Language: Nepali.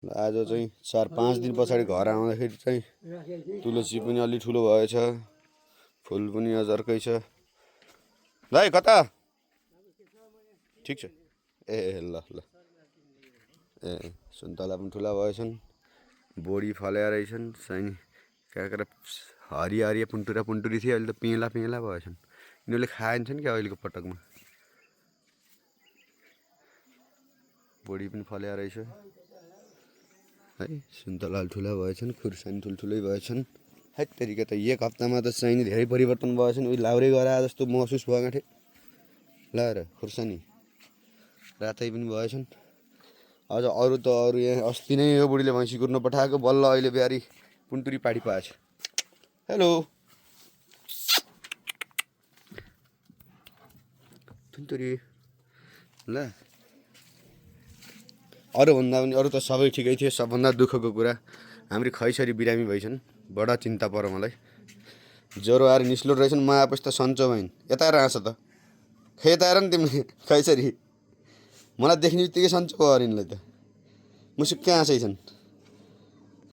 आज चाहिँ 4-5 दिन पछाडि घर आउँदाखेरि चाहिँ तुलसी पनि अलि ठुलो भएछ, फुल पनि अझ अर्कै छ। दाइ कता? ठिक छ। ए ल ल। ए सुन्तला पनि ठुला भएछन्, बोडी फल्या रहेछन्, साइनी काँक्रा हरिया पुन्टुरा पुन्टुरी थियो, अहिले त पिँला भएछन्। यिनीहरूले खाइन्छन् क्या अहिलेको पटकमा। बोडी पनि फल्या रहेछ है, सुन्तला ठुला भएछन्, खुर्सानी ठुल्ठुलै भएछन्। है तरिका त एक हप्तामा त चाहिने धेरै परिवर्तन भएछन्। उही लाउरे गरा जस्तो महसुस भयो गाँठे। ल र खुर्सानी रातै पनि भएछन्। अझ अरू त अरू यहाँ अस्ति नै यो बुढीले भैँसी कुर्न पठाएको, बल्ल अहिले बिहारी पुन्टुरी पाडी पाएछ। हेलो पुन्टुरी। ल अरू त सबै ठिकै थियो। सबभन्दा दुःखको कुरा हाम्रो खैसरी बिरामी भइछन्। बडा चिन्ता पर्यो मलाई। ज्वरो आएर निस्लो रहेछन्। म आएपछि त सन्चो भइन्। यता आएर हाँस त, यता आएर नि तिमीले खैसरी। मलाई देख्ने बित्तिकै सन्चो भयो यिनलाई त। मुसुक्कै हाँसै छन्।